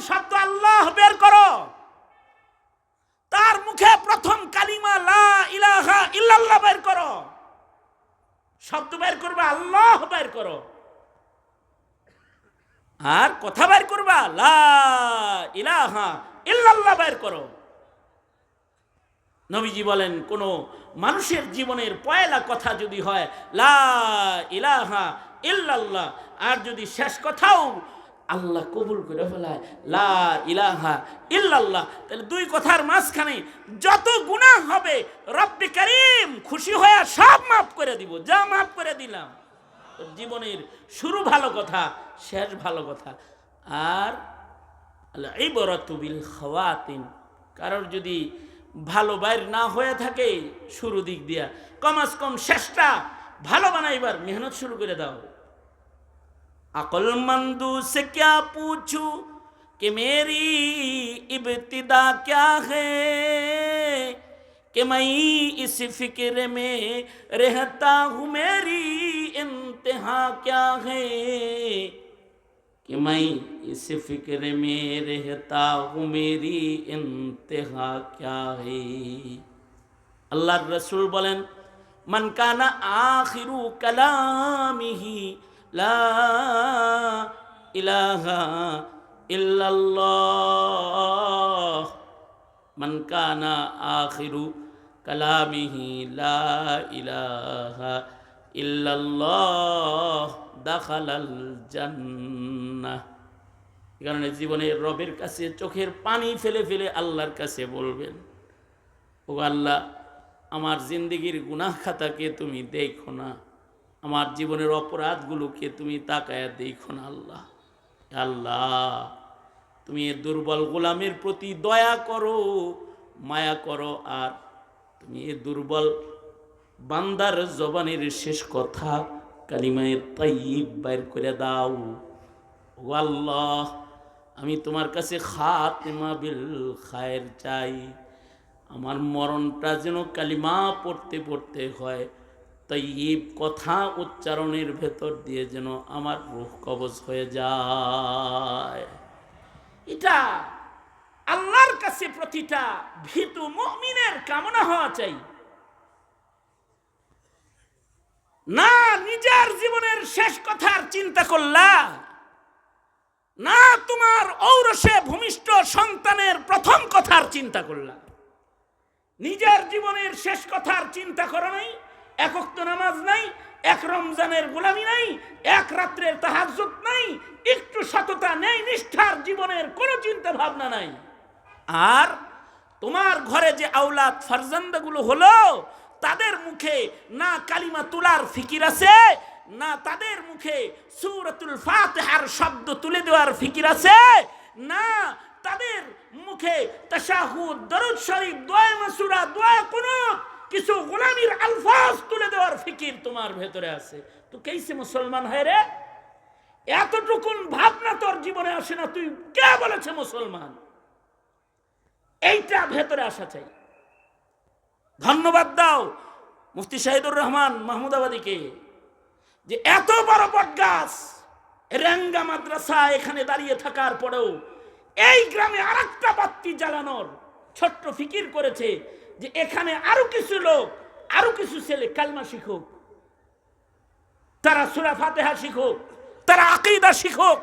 শব্দ আল্লাহ বের করো, তার মুখে প্রথম কালিমা লা ইলাহা ইল্লাল্লাহ বের করো। শব্দ বের করবা আল্লাহ বের করো, আর কথা বের করবা লা ইলাহা ইল্লাল্লাহ বের করো। নবীজি বলেন, কোন মানুষের জীবনের পয়লা কথা যদি হয় লা ইলাহা ইল্লাল্লাহ, আর যদি শেষ কথাও আল্লাহ কবুল করে ফেলায় লা ইলাহা ইল্লাল্লাহ, তাহলে দুই কথার মাঝখানে যত গুনাহ হবে রব্বে কারীম খুশি হয়ে সব মাফ করে দিব। যা মাফ করে দিলাম। জীবনের শুরু ভালো কথা, শেষ ভালো কথা। আর আল ইবরাতু বিল খাওয়াতিম, কারোর যদি ভালো বাইর না হয়ে থাকে শুরু দিক দিয়া, কমাস কম শেষটা ভালো বানাইবার মেহনত শুরু করে দাও। अक्लमंदू से क्या पूछूं कि मेरी इब्तिदा क्या है, कि मैं इस फिक्र में रहता हूँ मेरी इंतहा क्या है, कि मैं इस फिक्र में रहता हूँ मेरी इंतहा क्या है। अल्लाह रसूल बोलें, मन काना आखिरु कलामिही ला इलाहा इल्लल्लाह, मन काना आखिरु कलामिही ला इलाहा इल्लल्लाह দাখালাল জান্নাহ। এই কারণে জীবনের রবের কাছে চোখের পানি ফেলে ফেলে আল্লাহর কাছে বলবেন, ও আল্লাহ, আমার জিন্দেগির গুনাহ খাতাকে তুমি দেখো না, আমার জীবনের অপরাধগুলোকে তুমি তাকায়া দেখো না। আল্লাহ, আল্লাহ, তুমি এই দুর্বল গোলামের প্রতি দয়া করো, মায়া করো, আর তুমি এই দুর্বল বান্দার জবানের শেষ কথা কালিমায়ে তাইয়্যিব বাইর করে দাও। ও আল্লাহ, আমি তোমার কাছে খাতিমা বিল খায়ের চাই। আমার মরণটা যেন কালিমা পড়তে পড়তে হয়, তাইয়্যিব কথা উচ্চারণের ভেতর দিয়ে যেন আমার রূহ কবজ হয়ে যায়। এটা আল্লাহর কাছে প্রতিটা ভীতু মুমিনের কামনা হওয়া চাই। না নিজের জীবনের শেষ কথার চিন্তা করলা, না তোমার ঔরসে ভূমিষ্ঠ সন্তানের প্রথম কথার চিন্তা করলা। নিজের জীবনের শেষ কথার চিন্তা করো নাই, এক ওয়াক্ত নামাজ নাই, এক রমজানের গোলামি নাই, এক রাত্রের তাহাজ্জুদ নাই, একটু সততা নেই, নিষ্ঠার জীবনের কোনো চিন্তা ভাবনা নাই। আর তোমার ঘরে যে আওলাদ ফারজান্দাগুলো হলো, তাদের মুখে না কালিমা তুলার ফিকির আছে, না তাদের মুখে সূরাতুল ফাতিহার শব্দ তুলে দেওয়ার ফিকির আছে, না তাদের মুখে তাশাহুদ, দরুদ শরীফ, দোয়া মাসুরা, দোয়া কুনুত, কিছু গোলামির আলফাজ তুলে দেওয়ার ফিকির তোমার ভেতরে আছে। তো কেসে মুসলমান হয় রে? এতটুকুন ভাবনা তোর জীবনে আসে না, তুই কে বলেছে মুসলমান? এইটা ভেতরে আসা চাই। ধন্যবাদ দাও মুফতি শাহিদুর রহমান মাহমুদাবাদীকে, যে এত বড় বটগাছ রেঙ্গা মাদ্রাসা এখানে দাঁড়িয়ে থাকার পরেও এই গ্রামে আরেকটা বাতি জ্বালানোর ছোট্ট ফিকির করেছে, যে এখানে আরো কিছু লোক, আরো কিছু ছেলে কালমা শিখুক, তারা সূরা ফাতিহা শিখুক, তারা আকীদা শিখুক,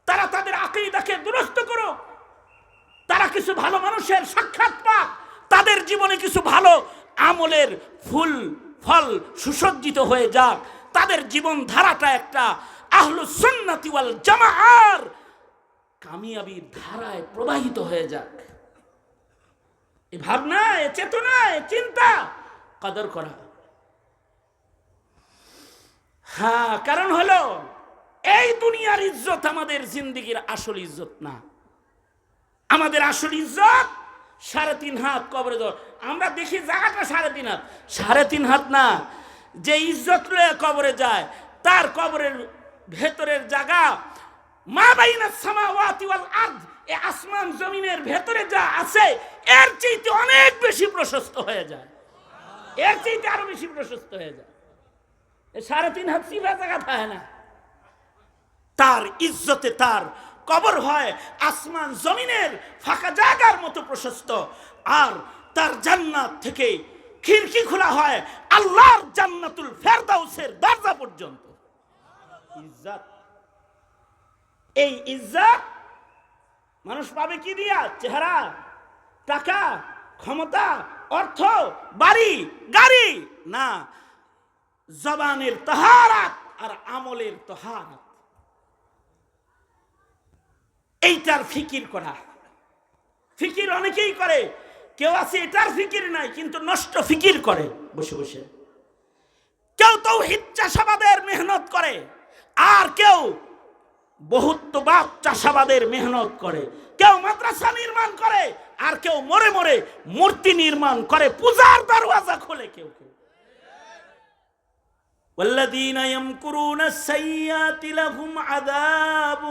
তারা তাদের আকীদাকে দুরস্ত করুক, তারা কিছু ভালো মানুষের সাক্ষাৎ পাক, তাদের জীবনে কিছু ভালো আমলের ফুল ফল সুসজ্জিত হয়ে যাক, তাদের জীবন ধারাটা একটা আহলুস সুন্নাতি ওয়াল জামাআর কামিয়াবির ধারায় প্রবাহিত হয়ে যাক। এই ভাবনা, এই চেতনা, এই চিন্তা কদর করা। হ্যাঁ, কারণ হলো এই দুনিয়ার ইজ্জত আমাদের জিন্দেগির আসল ইজ্জত না। আমাদের আসল ইজ্জত 3.5 হাত কবরে দেওয়া। আমরা দেখি জায়গাটা 3.5 হাত, 3.5 হাত না। যে ইজ্জত লয়ে কবরে যায়, তার কবরের ভেতরের জায়গা মা বাইনাস সামাওয়াতি ওয়াল আরদ, এই আসমান জমিনের ভেতরে যা আছে এর চাইতে অনেক বেশি প্রশস্ত হয়ে যায়, এর চাইতে আরো বেশি প্রশস্ত হয়ে যায়। 3.5 হাত সিধা জায়গা থাকে না। তার ইজ্জতে, তার কবর হয় আসমান জমিনের ফাঁকা জায়গার মতো প্রশস্ত, আর তার জান্নাত থেকে খিড়কি খোলা হয় আল্লাহর জান্নাতুল ফেরদাউসের দরজা পর্যন্ত। ইজ্জত, এই ইজ্জত মানুষ পাবে কি দিয়া? চেহারা, টাকা, ক্ষমতা, অর্থ, বাড়ি, গাড়ি না, জবানের তাহারাত আর আমলের তাহারাত। এইটার ফিকির করা। ফিকির অনেকেই করে, কেউ আছে এটার ফিকির নাই কিন্তু নষ্ট ফিকির করে বসে বসে। কেউ তাওহীদ চাষাবাদের মেহনত করে, আর কেউ বহুত্ববাদ চাষাবাদের মেহনত করে। কেউ মাদ্রাসা নির্মাণ করে, আর কেউ মরে মরে মূর্তি নির্মাণ করে, পূজার দরওয়াজা খোলে কেউ কেউ। والذين يمكرون السيئات لهم عذاب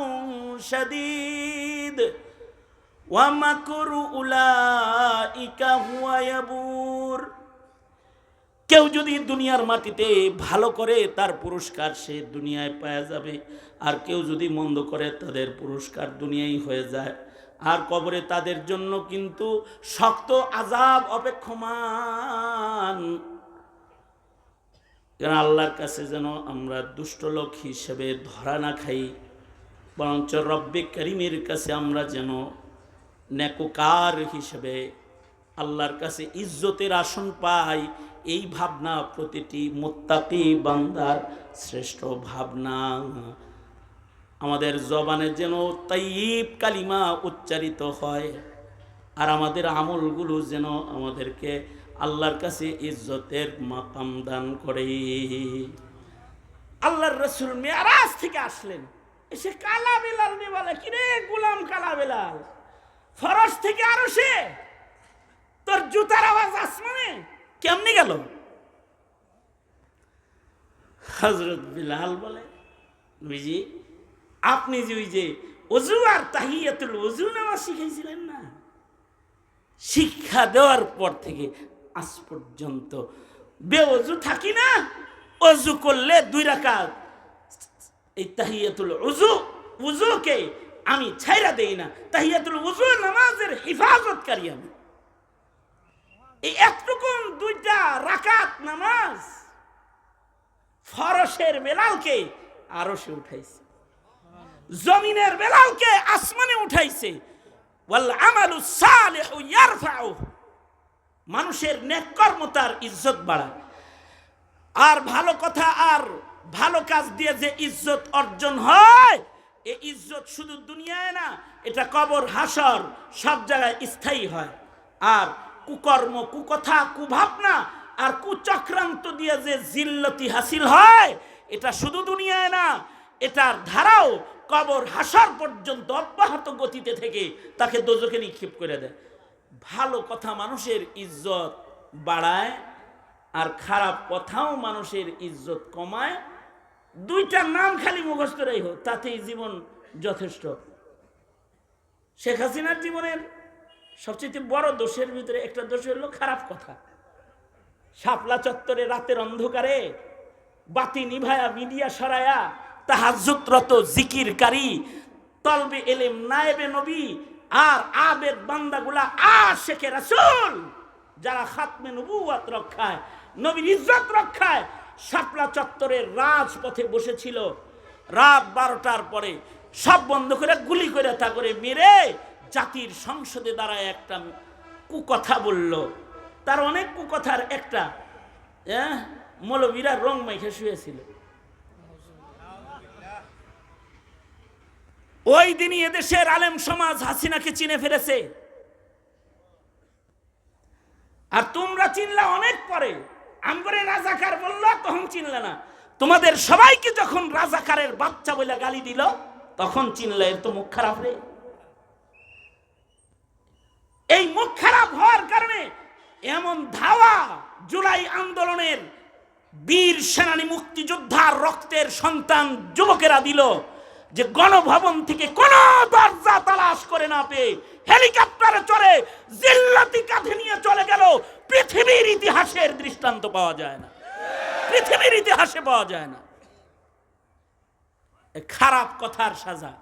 شديد ومكر أولئك هو يبور। কেউ যদি দুনিয়ার মাটিতে ভালো করে তার পুরস্কার সে দুনিয়ায় পাওয়া যাবে, আর কেউ যদি মন্দ করে তাদের পুরস্কার দুনিয়ায় হয়ে যায়, আর কবরে তাদের জন্য কিন্তু শক্ত আযাব অপেক্ষমান। কারণ আল্লাহর কাছে যেন আমরা দুষ্ট লোক হিসেবে ধরা না খাই, বরঞ্চ রব্বে করিমের কাছে আমরা যেন নেককার হিসেবে আল্লাহর কাছে ইজ্জতের আসন পাই। এই ভাবনা প্রতিটি মুত্তাকি বান্দার শ্রেষ্ঠ ভাবনা। আমাদের জবানে যেন তাইয়িব কালিমা উচ্চারিত হয়, আর আমাদের আমলগুলো যেন আমাদেরকে আল্লাহর কাছে ইজ্জতের মাকাম দান করে। আল্লাহর রাসূল মেরাজ থেকে আসলেন, এসে কালা বেলাল নে বলে, কিরে গোলাম কালা বেলাল, ফরশ থেকে আরশে তোর জুতার আওয়াজ আসমানে কেমনে গেল? হযরত বিলাল বলে, নবীজি আপনি যে ওই যে ওযু আর তাহিয়াতুল ওযু নামাজ শিখাইছিলেন না, শিক্ষা দেওয়ার পর থেকে আজ পর্যন্ত বেওযু থাকি না, ওযু করলে 2 রাকাত এই তাহিয়াতুল ওযুকে আমি ছাইরা দেই না। তাহিয়াতুল ওযু নামাজের হেফাজতকারী আমি। এই এতটুকু 2টা রাকাত নামাজ ফরশের বেলালকে আরশে উঠাইছে, জমিনের বেলালকে আসমানে উঠাইছে। ওয়াল আমালুস সালিহু ইয়ারফাউ, মানুষের নেক কর্ম তার ইজ্জত বাড়ায়। আর ভালো কথা আর ভালো কাজ দিয়ে যে ইজ্জত অর্জন হয়, এই ইজ্জত শুধু দুনিয়ায় না, এটা কবর হাসর সব জায়গায় স্থায়ী হয়। আর কুকর্ম, কুকথা, কুভাবনা আর কুচক্রান্ত দিয়ে যে জিল্লতি হাসিল হয়, এটা শুধু দুনিয়ায় না, এটার ধারাও কবর হাসর পর্যন্ত অব্যাহত গতিতে থেকে তাকে দোজখে নিক্ষেপ করে দেয়। ভালো কথা মানুষের ইজ্জত বাড়ায়, আর খারাপ কথাও মানুষের ইজ্জত কমায়। 2টা নাম খালি মুখস্থ রাই হোক, তাতেই জীবন যথেষ্ট। শেখ হাসিনার জীবনের সবচেয়ে বড় দোষের ভিতরে একটা দোষ হলো খারাপ কথা। শাপলা চত্বরে রাতের অন্ধকারে বাতি নিভায়া মিডিয়া সরায়া তাহাজ্জুদরত জিকিরকারী তলবে এলেম নায়েবে নবী আর আবেদ বান্দাগুলা আশিকে রাসূল, যারা খাতমে নবুয়ত রক্ষায়, নবীর ইজ্জত রক্ষায় শাপলা চত্বরের রাজপথে বসেছিল। রাত 12টার পরে সব বন্ধ করে গুলি করে তা করে মেরে জাতির সংসদে দাঁড়ায় একটা কুকথা বলল। তার অনেক কুকথার একটা, মৌলবীরা রং মেখে শুয়েছিল। ওই দিনই এদেশের আলেম সমাজ হাসিনাকে চিনে ফেলেছে। আর তোমরা চিনলা অনেক পরে, আমগরে রাজাকার বলল তখন চিনলে না। তোমাদের সবাইকে যখন রাজাকারের বাচ্চা বলে গালি দিল তখন চিনলে এর তো মুখ খারাপ রে। এই মুখ খারাপ হওয়ার কারণে এমন ধাওয়া জুলাই আন্দোলনের বীর সেনানী মুক্তিযোদ্ধার রক্তের সন্তান যুবকেরা দিল যে গণভবন থেকে কোন দরজা তালাশ করে না পেয়ে হেলিকপ্টারে চড়ে জিল্লতি কাঁধে নিয়ে চলে গেল। পৃথিবীর ইতিহাসের দৃষ্টান্ত পাওয়া যায় না, পৃথিবীর ইতিহাসে পাওয়া যায় না। খারাপ কথার সাজা।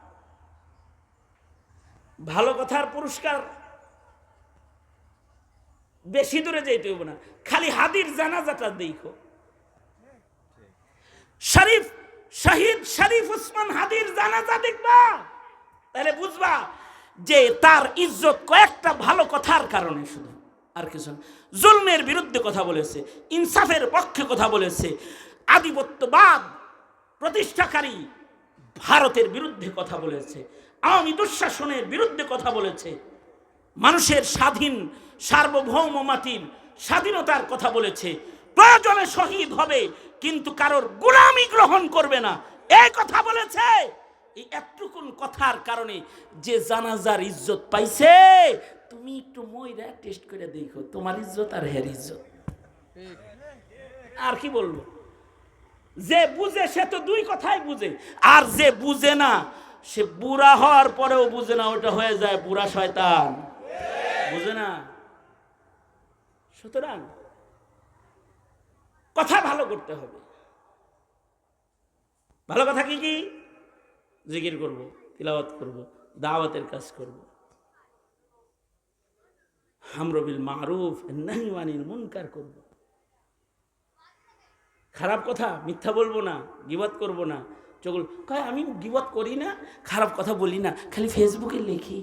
ভালো কথার পুরস্কার বেশি দূরে যাইতে হইব না, খালি হাদির জানাজাটা দেখো। শরীফ শহীদ শরীফ ওসমান হাদির জানাজা দেখবা, তাহলে বুঝবা যে তার ইজ্জত কয়েকটা ভালো কথার কারণে শুধু, আর কিছু না। জুলমের বিরুদ্ধে কথা বলেছে, ইনসাফের পক্ষে কথা বলেছে, আধিপত্যবাদ প্রতিষ্ঠাকারী ভারতের বিরুদ্ধে কথা বলেছে, আওয়ামী দুঃশাসনের বিরুদ্ধে কথা বলেছে, মানুষের স্বাধীন সার্বভৌম মাটির স্বাধীনতার কথা বলেছে, প্রয়োজনে শহীদ হবে কিন্তু কারোর গোলামি গ্রহণ করবে না, এই কথা বলেছে। এই এতটুকুন কথার কারণে যে জানাজার ইজ্জত পাইছে, তুমি একটু মইরা টেস্ট করে দেখো, তোমার ইজ্জত আর হের ইজ্জত। আর কি বলবো, যে বুঝে সে তো দুই কথাই বুঝে, আর যে বুঝে না সে বুড়া হওয়ার পরেও বুঝে না, ওটা হয়ে যায় বুড়া শয়তান, বুঝে না। সুতরাং কথা ভালো করতে হবে। ভালো কথা কি কি? জিকির করব, তিলাওয়াত করব, দাওয়াতের কাজ করব, আমর বিল মারুফ নাহি আনিল মুনকার করব। খারাপ কথা মিথ্যা বলবো না, গীবত করব না। চগল কয় আমি গীবত করি না, খারাপ কথা বলি না, খালি ফেসবুকে লিখি।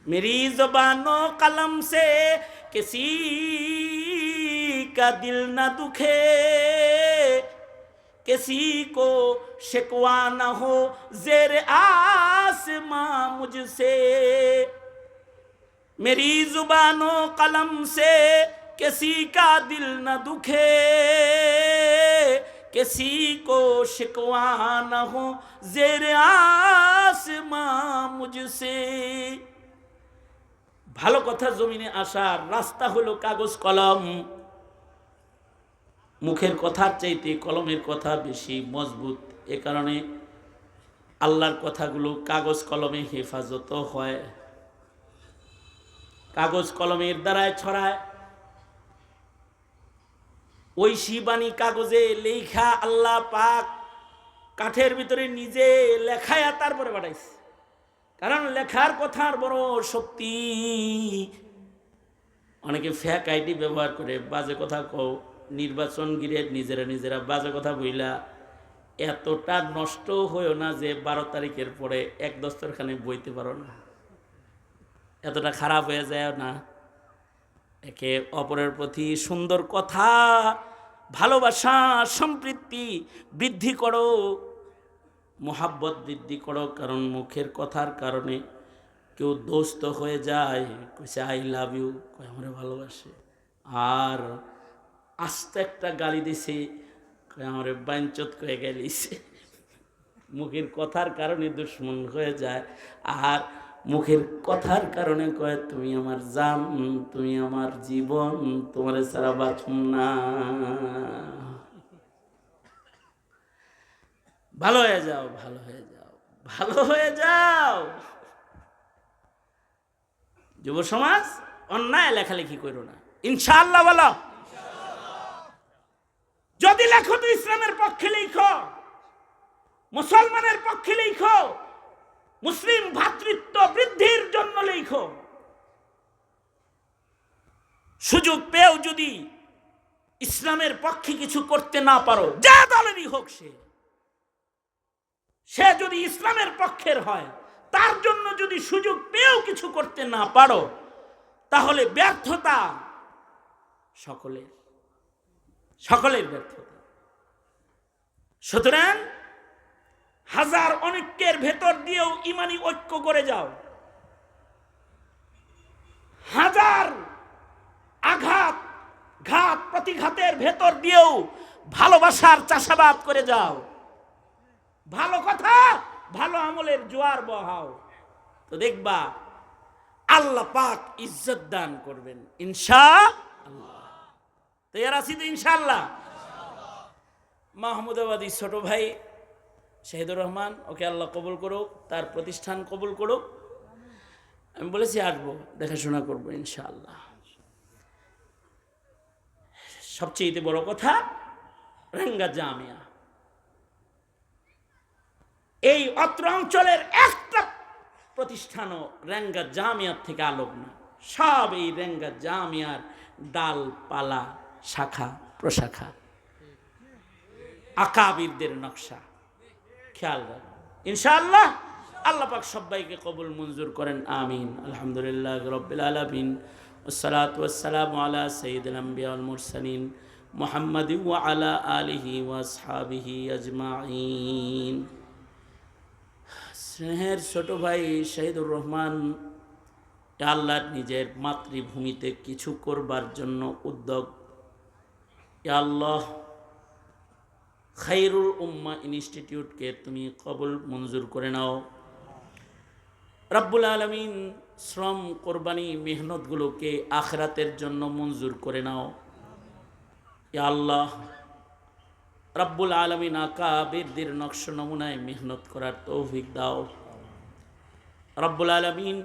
मेरी ज़बानो कलम से किसी का दिल न दुखे, किसी को शिकवा न हो ज़ेर आसमां मुझसे। मेरी ज़ुबानो कलम से किसी का दिल न दुखे, किसी को शिकवा न हो ज़ेर आसमां मुझसे। ভালো কথা জমিনে আসার রাস্তা হলো কাগজ কলম। মুখের কথার চাইতে কলমের কথা বেশি মজবুত, এ কারণে আল্লাহর কথাগুলো কাগজ কলমে হেফাজত হয়, কাগজ কলমের দ্বারায় ছড়ায়। ওই শিবানী কাগজে লেখা আল্লাহ পাক কাঠের ভিতরে নিজে লেখায়া তারপরে পাঠাইছে, কারণ লেখার কথার বড় শক্তি। অনেকে ফেক আইডি ব্যবহার করে বাজে কথা কও, নির্বাচন ঘিরে নিজেরা বাজে কথা বইলা এতটা নষ্ট হয়েও না যে 12 তারিখের পরে এক দস্তরখানে বইতে পারো না, এতটা খারাপ হয়ে যায় না। একে অপরের প্রতি সুন্দর কথা, ভালোবাসা, সম্প্রীতি বৃদ্ধি করো, মোহাব্বত বৃদ্ধি করো। কারণ মুখের কথার কারণে কেউ দোস্ত হয়ে যায়, কইছে আই লাভ ইউ, কয় আমারে ভালোবাসে, আর আস্তে একটা গালি দিছে, কয় আমারে বাঞ্চত কয়ে গেলিছে। মুখের কথার কারণে দুশ্মন হয়ে যায়, আর মুখের কথার কারণে কয় তুমি আমার জান, তুমি আমার জীবন, তোমারে ছাড়া বাঁচুম না। ভালো হয়ে যাও, ভালো হয়ে যাও, ভালো হয়ে যাও। যুব সমাজ অন্যায় লেখালেখি করো না, ইনশাআল্লাহ বলো। যদি লেখো তো ইসলামের পক্ষে লেখো, মুসলমানের পক্ষে লেখো, মুসলিম ভ্রাতৃত্ব বৃদ্ধির জন্য লেখো। সুযোগ পেয়েও যদি ইসলামের পক্ষে কিছু করতে না পারো, যে দলেরই হোক সে যদি ইসলামের পক্ষের হয়, তার জন্য যদি সুযোগ পেয়েও কিছু করতে না পারো, তাহলে ব্যর্থতা সকলের ব্যর্থতা। সুতরাং হাজার অনেকের ভেতর দিয়েও ইমানি ঐক্য করে যাও, হাজার আঘাত ঘাত প্রতিঘাতের ভেতর দিয়েও ভালোবাসার চাষাবাদ করে যাও, ভালো কথা ভালো আমলের জোয়ার বহাও, তো দেখবা আল্লাহ পাক ইজ্জত দান করবেন ইনশাআল্লাহ। তৈয়ার আছি তো ইনশাআল্লাহ। মাহমুদাবাদী ছোট ভাই শহীদুর রহমান, ওকে আল্লাহ কবুল করুক, তার প্রতিষ্ঠান কবুল করুক। আমি বলেছি আসবো, দেখাশোনা করবো ইনশাআল্লাহ। সবচেয়ে বড় কথা, রাঙ্গা জামিয়া, এই অত্র অঞ্চলের একটা প্রতিষ্ঠানও রেঙ্গা জামিয়ার থেকে আলোক না, সব এই রেঙ্গা জামিয়ার ডালপালা, শাখা প্রশাখা, আকাবিরদের নকশা। খেয়াল রাখবেন ইনশাআল্লাহ। আল্লাহ পাক সবাইকে কবুল মঞ্জুর করেন, আমিন। আলহামদুলিল্লাহ রাব্বিল আলামিন, ওয়াসসালাতু ওয়াসসালামু আলা সাইয়্যিদিল আমবিয়া ওয়াল মুরসালিন মুহাম্মাদিন ওয়া আলা আলিহি ওয়া আসহাবিহি আজমাইন। স্নেহের ছোট ভাই শহীদুর রহমান আল্লাহ নিজের মাতৃভূমিতে কিছু করবার জন্য উদ্যোগ। আল্লাহ খায়রুল উম্মাহ ইনস্টিটিউটকে তুমি কবুল মঞ্জুর করে নাও। রব্বুল আলামিন শ্রম কোরবানি মেহনতগুলোকে আখিরাতের জন্য মঞ্জুর করে নাও। ইয়া আল্লাহ রব্বুল আলামিন আকাবিরদের নকশ নমুনায় মেহনত করার তৌফিক দাও। রব্বুল আলামিন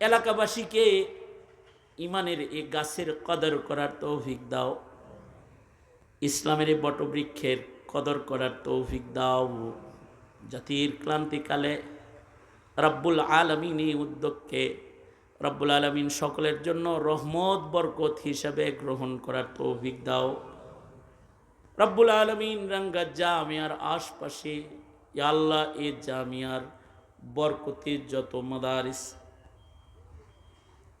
এলাকাবাসীকে ইমানের এই গাছের কদর করার তৌফিক দাও, ইসলামের এই বটবৃক্ষের কদর করার তৌফিক দাও। জাতির ক্লান্তিকালে রব্বুল আলামিন এই উদ্যোগকে রব্বুল আলামিন সকলের জন্য রহমত বরকত হিসাবে গ্রহণ করার তৌফিক দাও। রব্বুল আলামিন রাঙ্গা জামিয়ার আশপাশে ইয়া আল্লাহ এই জামিয়ার বরকতে যত মাদারিস,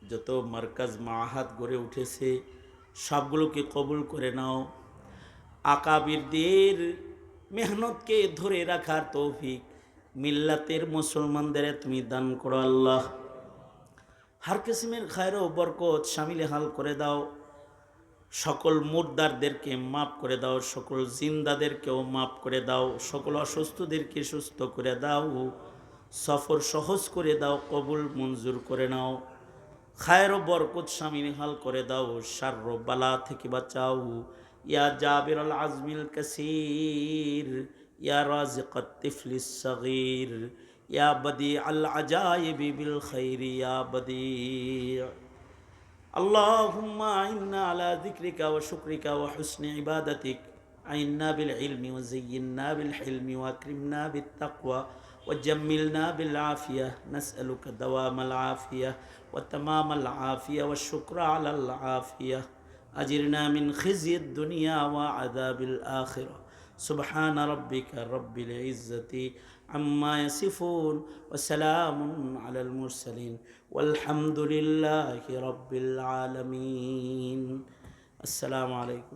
যত মার্কাজ মাহাত গড়ে উঠেছে সবগুলোকে কবুল করে নাও। আকাবিরদের মেহনতকে ধরে রাখার তৌফিক মিল্লাতের মুসলমানদের তুমি দান করো আল্লাহ। হার কিসমের খায়র ও বরকত শামিলে হাল করে দাও। সকল মুর্দারদেরকে মাফ করে দাও, সকল জিন্দাদেরকেও মাফ করে দাও, সকল অসুস্থদেরকে সুস্থ করে দাও, সফর সহজ করে দাও, কবুল মঞ্জুর করে নাও। খায়র ও বরকত শামিল হাল করে দাও, শারর বালা থেকে বাঁচাও। ইয়া জাবির আল আজমিল কাসির, ইয়া রাজিকাত তিফলিস সগীর, ইয়া বদি আল আজাইবি বিল খাইরি, ইয়া বদি। আল্লাহুম্মা আইন্না আলা যিকরিকা ওয়া শুকরিকা ওয়া হুসনি ইবাদাতিক। আইন্না বিল ইলমি ওয়া যায়্যিন্না বিল হিলমি ওয়া আকরিমনা বিত তাকওয়া ওয়া জাম্মিলনা বিল আফিয়া। নাসআলুকা দাওয়ামাল আফিয়া ওয়া তামামাল আফিয়া ওয়া শুকরা আলাল আফিয়া। আজিরনা মিন খিজিয়িদ দুনিয়া ওয়া আযাবিল আখিরা। সুবহানা রাব্বিকা রাব্বিল ইজ্জাতি আম্মা ইয়াসিফুন ওয়া সালামুন আলাল মুরসালিন ওয়ালহামদুলিল্লাহি রাব্বিল আলামিন। আসসালামু আলাইকুম।